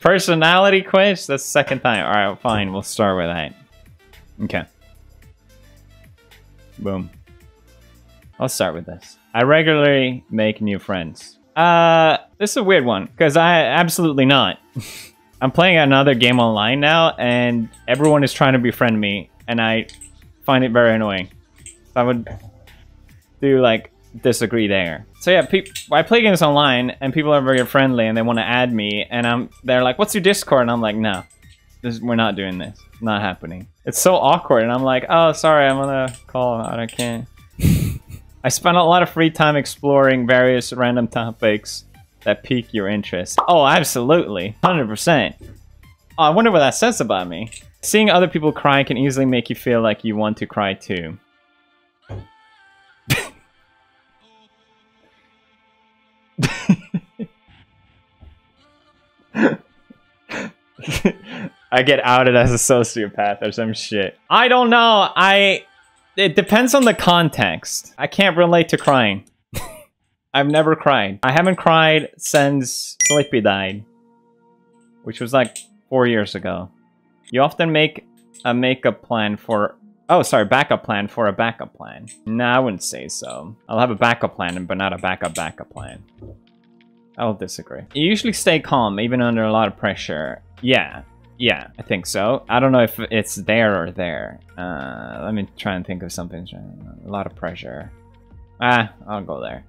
Personality quiz? That's the second time. Alright, fine. We'll start with that. Okay. Boom. I'll start with this. I regularly make new friends. This is a weird one, because I absolutely not. I'm playing another game online now, and everyone is trying to befriend me, and I find it very annoying. I would do, like, disagree there. So yeah, I play games online, and people are very friendly, and they want to add me, and they're like, what's your Discord? And I'm like, no, we're not doing this. Not happening. It's so awkward, and I'm like, oh, sorry, I'm on a call. I can't. I spent a lot of free time exploring various random topics that pique your interest. Oh, absolutely. 100%. Oh, I wonder what that says about me. Seeing other people cry can easily make you feel like you want to cry too. I get outed as a sociopath or some shit. I don't know. It depends on the context. I can't relate to crying. I've never cried. I haven't cried since Sleepy died, which was like 4 years ago. You often make a backup plan for a backup plan. No, I wouldn't say so. I'll have a backup plan, but not a backup plan. I'll disagree. You usually stay calm, even under a lot of pressure. Yeah, I think so. I don't know if it's there or there. Let me try and think of something. A lot of pressure. I'll go there.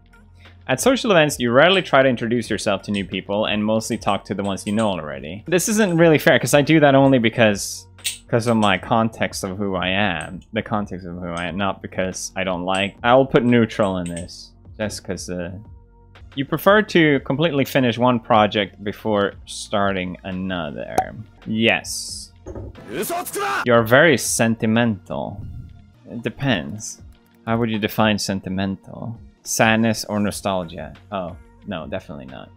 At social events, you rarely try to introduce yourself to new people and mostly talk to the ones you know already. This isn't really fair because I do that only because of my context of who I am. The context of who I am, not because I don't like. I will put neutral in this just because you prefer to completely finish one project before starting another. Yes. You're very sentimental. It depends. How would you define sentimental? Sadness or nostalgia? Oh, no, definitely not.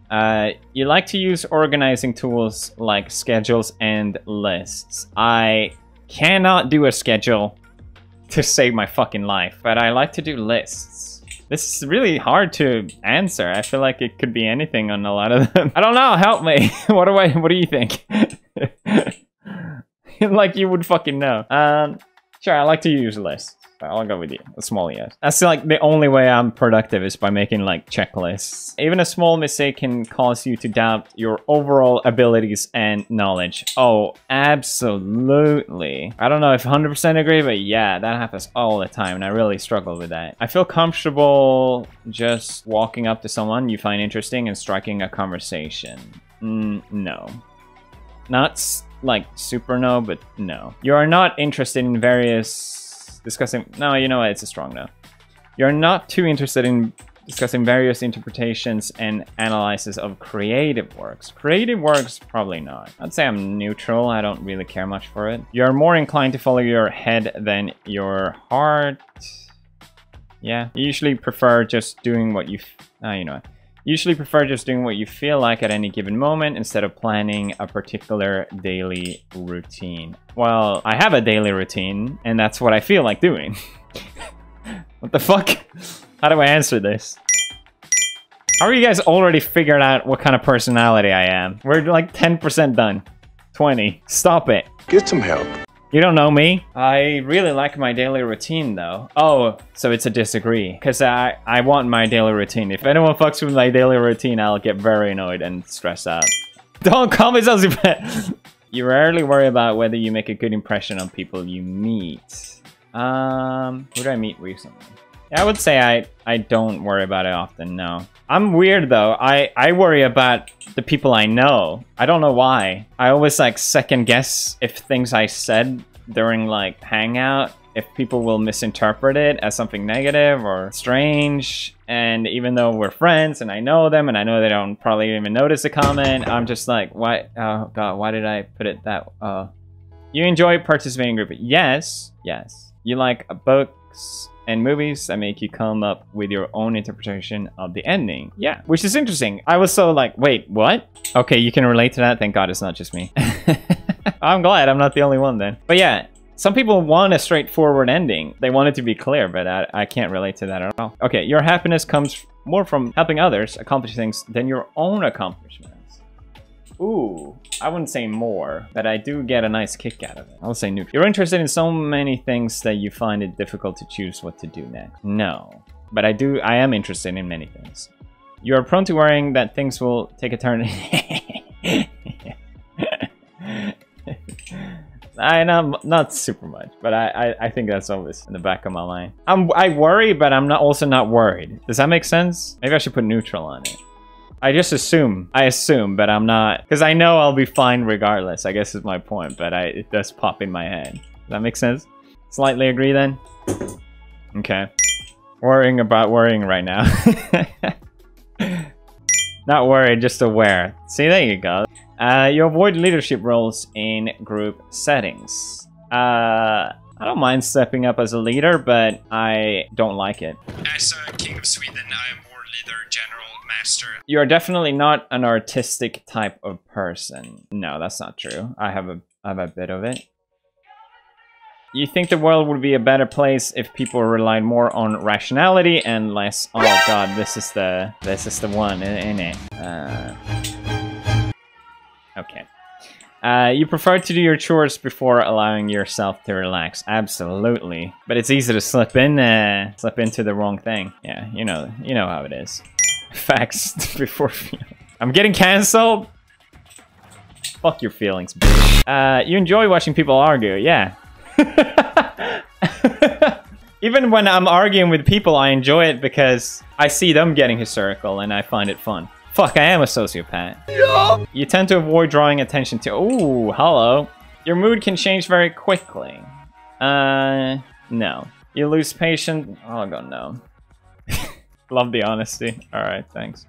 You like to use organizing tools like schedules and lists. I cannot do a schedule to save my fucking life, but I like to do lists. This is really hard to answer. I feel like it could be anything on a lot of them. I don't know, help me. What do you think? Like you would fucking know. Sure, I like to use lists. I'll go with you. A small yes. That's like the only way I'm productive is by making like checklists. Even a small mistake can cause you to doubt your overall abilities and knowledge. Oh, absolutely. I don't know if 100% agree, but yeah, that happens all the time and I really struggle with that. I feel comfortable just walking up to someone you find interesting and striking a conversation. No. Not like super no, but no. You are not interested in no, you know what, it's a strong no. You're not too interested in discussing various interpretations and analysis of creative works. Creative works, probably not. I'd say I'm neutral, I don't really care much for it. You're more inclined to follow your head than your heart. Yeah, you usually prefer just doing what you... you know what. Usually prefer just doing what you feel like at any given moment instead of planning a particular daily routine. Well, I have a daily routine, and that's what I feel like doing. What the fuck? How do I answer this? How are you guys already figured out what kind of personality I am? We're like 10% done. 20. Stop it. Get some help. You don't know me? I really like my daily routine though. Oh, so it's a disagree. Because I want my daily routine. If anyone fucks with my daily routine, I'll get very annoyed and stressed out. Don't call me sociopath! You rarely worry about whether you make a good impression on people you meet. Who did I meet recently? Yeah, I would say I don't worry about it often, no. I'm weird though. I worry about the people I know. I don't know why. I always like second guess if things I said during like hangout, if people will misinterpret it as something negative or strange. And even though we're friends and I know them and I know they don't probably even notice a comment, I'm just like, why? Oh god, why did I put it that? You enjoy participating in group? Yes, yes. You like books and movies that make you come up with your own interpretation of the ending. Yeah, which is interesting. I was so like, wait, what? Okay, you can relate to that. Thank God it's not just me. I'm glad I'm not the only one then. But yeah, some people want a straightforward ending. They want it to be clear, but I can't relate to that at all. Okay, your happiness comes more from helping others accomplish things than your own accomplishments. Ooh, I wouldn't say more, but I do get a nice kick out of it. I'll say neutral. You're interested in so many things that you find it difficult to choose what to do next. No, but I am interested in many things. You are prone to worrying that things will take a turn. I know, not super much, but I think that's always in the back of my mind. I worry, but I'm also not worried. Does that make sense? Maybe I should put neutral on it. I just assume. I assume, but I'm not, because I know I'll be fine regardless. I guess is my point, but it does pop in my head. Does that make sense? Slightly agree then? Okay. Worrying about worrying right now. Not worried, just aware. See, there you go. You avoid leadership roles in group settings. I don't mind stepping up as a leader, but I don't like it. As a king of Sweden, I am more leader, general, master. You are definitely not an artistic type of person. No, that's not true. I have a bit of it. You think the world would be a better place if people relied more on rationality and less... Oh god, this is the one, isn't it? Okay. You prefer to do your chores before allowing yourself to relax. Absolutely. But it's easy to slip into the wrong thing. Yeah, you know how it is. Facts before feelings. I'm getting cancelled? Fuck your feelings, bitch. You enjoy watching people argue, yeah. Even when I'm arguing with people, I enjoy it because I see them getting hysterical and I find it fun. Fuck, I am a sociopath. Yeah. You tend to avoid drawing attention to... Ooh, hello. Your mood can change very quickly. No. You lose patience... Oh, god, no. Love the honesty. Alright, thanks.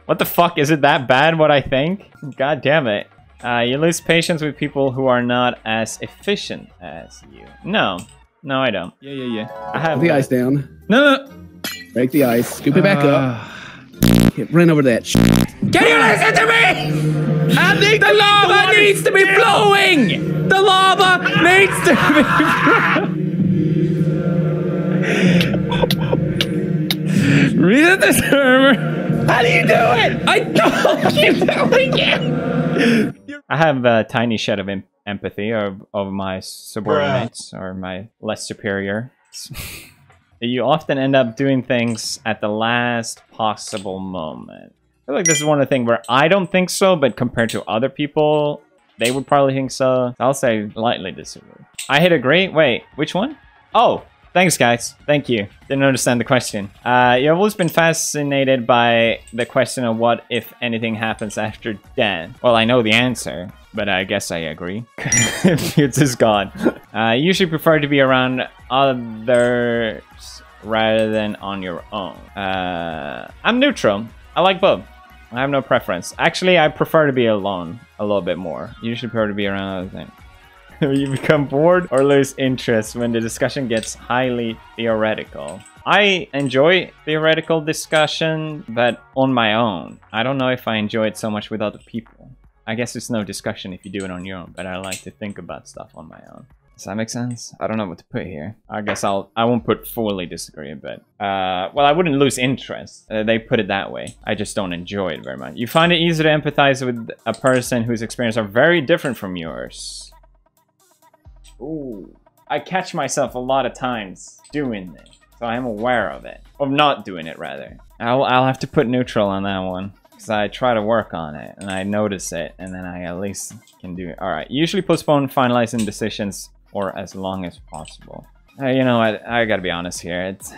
What the fuck? Is it that bad what I think? God damn it. You lose patience with people who are not as efficient as you. No. No, I don't. Yeah. I have the ice down. No. Break the ice. Scoop it back up. Run over that shit. Can you listen to me? I think the lava needs to be flowing! The lava needs to be... Read the server. How do you do it? I don't keep telling you. I have a tiny shed of empathy of my subordinates or my less superior. You often end up doing things at the last possible moment. I feel like this is one of the things where I don't think so, but compared to other people, they would probably think so. I'll say lightly disagree. I hit agree. Wait, which one? Oh, thanks guys. Thank you. Didn't understand the question. You've always been fascinated by the question of what if anything happens after death. Well, I know the answer, but I guess I agree. It's just gone. You usually prefer to be around others rather than on your own. I'm neutral. I like both. I have no preference. Actually, I prefer to be alone a little bit more. You usually prefer to be around other things. You become bored or lose interest when the discussion gets highly theoretical. I enjoy theoretical discussion, but on my own. I don't know if I enjoy it so much with other people. I guess it's no discussion if you do it on your own, but I like to think about stuff on my own. Does that make sense? I don't know what to put here. I guess I won't put fully disagree, but well, I wouldn't lose interest. They put it that way. I just don't enjoy it very much. You find it easy to empathize with a person whose experiences are very different from yours. Ooh, I catch myself a lot of times doing this, so I am aware of it. Of not doing it, rather. I'll have to put neutral on that one. Because I try to work on it, and I notice it, and then I at least can do it. Alright, usually postpone finalizing decisions for as long as possible. You know what, I gotta be honest here. It's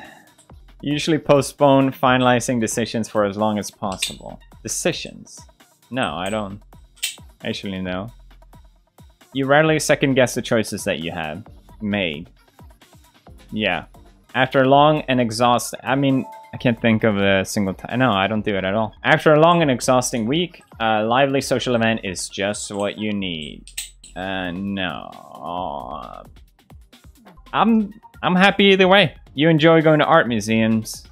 usually postpone finalizing decisions for as long as possible. Decisions? No, I don't. Actually, no. You rarely second guess the choices that you have made. Yeah. After long and exhausting... I mean... I can't think of a single time. No, I don't do it at all. After a long and exhausting week, a lively social event is just what you need. No. I'm happy either way. You enjoy going to art museums.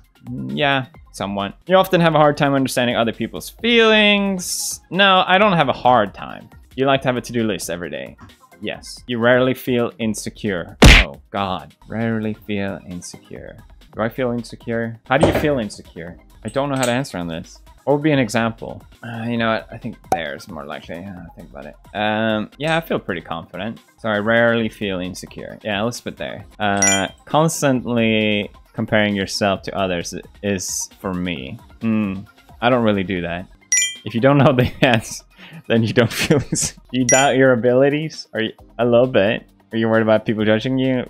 Yeah, somewhat. You often have a hard time understanding other people's feelings. No, I don't have a hard time. You like to have a to-do list every day. Yes. You rarely feel insecure. Oh, God. Rarely feel insecure. Do I feel insecure? How do you feel insecure? I don't know how to answer on this. What would be an example? You know what? I think there's more likely. Think about it. Yeah, I feel pretty confident. So I rarely feel insecure. Yeah, let's put there. Constantly comparing yourself to others is for me. I don't really do that. If you don't know the answer, then you don't feel insecure. You doubt your abilities? A little bit. Are you worried about people judging you?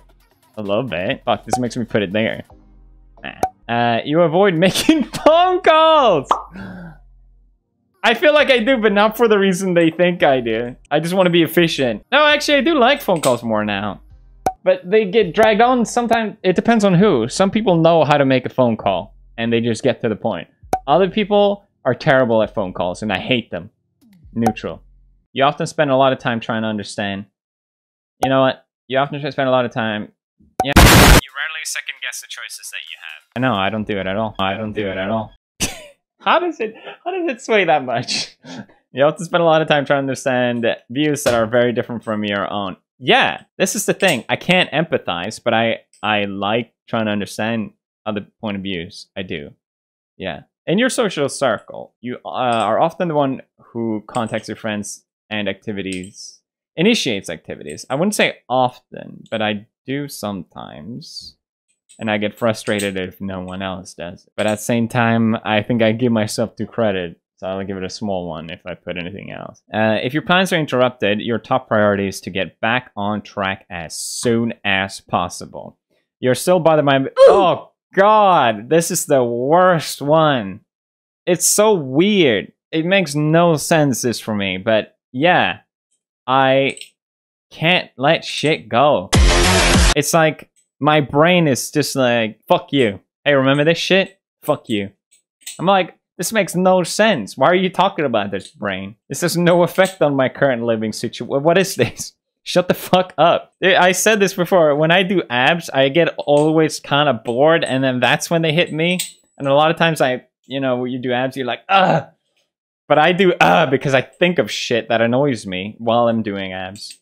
A little bit. Fuck, this makes me put it there. Nah. You avoid making phone calls! I feel like I do, but not for the reason they think I do. I just want to be efficient. No, actually, I do like phone calls more now. But they get dragged on sometimes. It depends on who. Some people know how to make a phone call, and they just get to the point. Other people are terrible at phone calls, and I hate them. Neutral. You often spend a lot of time trying to understand. You know what? You often spend a lot of time... Yeah. You rarely second guess the choices that you have. I know, I don't do it at all. I don't do it at all. How does it sway that much? You have to spend a lot of time trying to understand views that are very different from your own. Yeah, this is the thing. I can't empathize, but I like trying to understand other point of views. I do. Yeah. In your social circle, you are often the one who contacts your friends and initiates activities. I wouldn't say often, but I do sometimes. And I get frustrated if no one else does. But at the same time, I think I give myself due credit. So I'll give it a small one if I put anything else. If your plans are interrupted, your top priority is to get back on track as soon as possible. You're still bothered by... Oh, God. This is the worst one. It's so weird. It makes no sense, this for me. But yeah, I can't let shit go. It's like... My brain is just like, fuck you. Hey, remember this shit? Fuck you. I'm like, this makes no sense. Why are you talking about this, brain? This has no effect on my current living situation. What is this? Shut the fuck up. I said this before. When I do abs, I get always kind of bored, and then that's when they hit me. And a lot of times when you do abs, you're like, ugh. But I do because I think of shit that annoys me while I'm doing abs.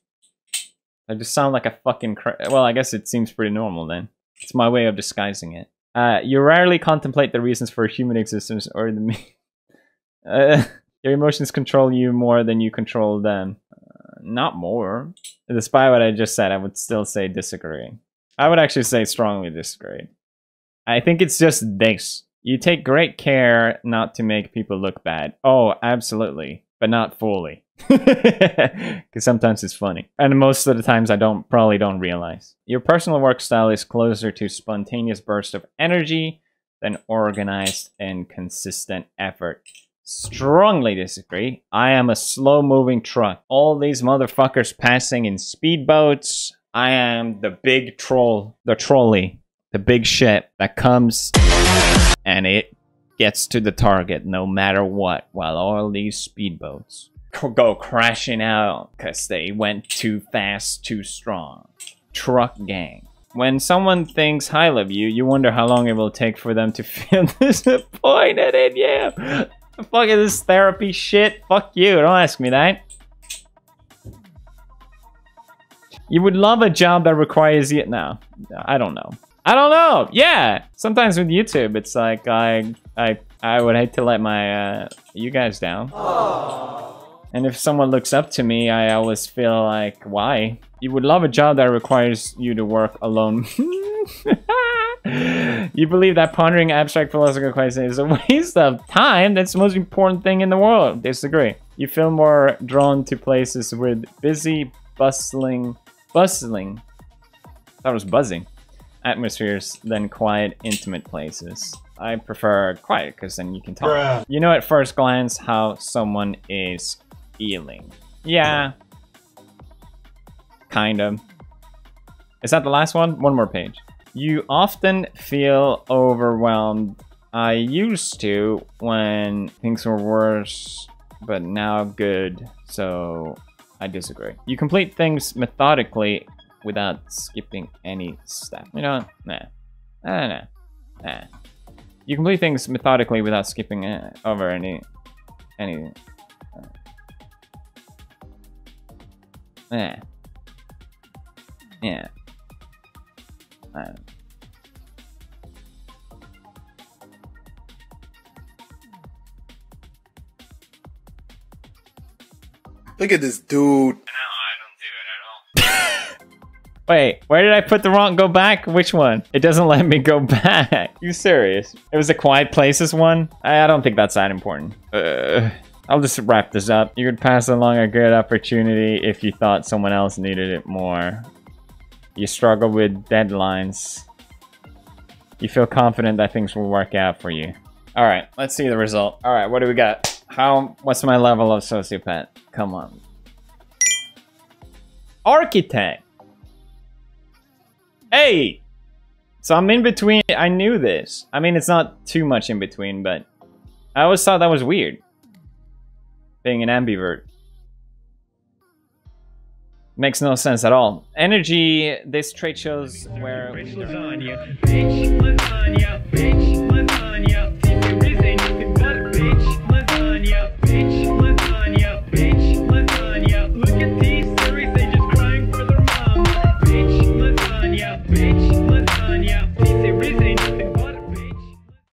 I just sound like a fucking well, I guess it seems pretty normal then. It's my way of disguising it. You rarely contemplate the reasons for human existence or the... your emotions control you more than you control them. Not more. Despite what I just said, I would still say disagree. I would actually say strongly disagree. I think it's just this. You take great care not to make people look bad. Oh, absolutely. But not fully. Because sometimes it's funny. And most of the times I probably don't realize. Your personal work style is closer to spontaneous burst of energy than organized and consistent effort. Strongly disagree. I am a slow-moving truck. All these motherfuckers passing in speedboats. I am the big troll. The trolley. The big shit that comes and it gets to the target no matter what, while all these speedboats go crashing out because they went too fast, too strong. Truck gang. When someone thinks highly of you, you wonder how long it will take for them to feel disappointed in you. The fuck is this therapy shit? Fuck you, don't ask me that. You would love a job that requires you... No, I don't know. I don't know. Yeah, sometimes with YouTube, it's like I would hate to let my you guys down. Aww. And if someone looks up to me, I always feel like, why? You would love a job that requires you to work alone. You believe that pondering abstract philosophical questions is a waste of time? That's the most important thing in the world. Disagree. You feel more drawn to places with busy, bustling. That was buzzing. Atmospheres than quiet, intimate places. I prefer quiet because then you can talk. Bruh. You know at first glance how someone is feeling. Yeah. Kind of. Is that the last one? One more page. You often feel overwhelmed. I used to when things were worse, but now good, so I disagree. You complete things methodically without skipping any step. You know, nah. You complete things methodically without skipping over any. Yeah. Look at this dude. Wait, where did I put the wrong? Go back? Which one? It doesn't let me go back. You serious? It was the Quiet Places one? I don't think that's that important. I'll just wrap this up. You could pass along a good opportunity if you thought someone else needed it more. You struggle with deadlines. You feel confident that things will work out for you. All right, let's see the result. All right, what do we got? What's my level of sociopath? Come on. Architect. Hey! So I'm in between. I knew this. I mean, it's not too much in between, but I always thought that was weird. Being an ambivert. Makes no sense at all. Energy, this trait shows where... Lasagna, bitch, lasagna, bitch, lasagna.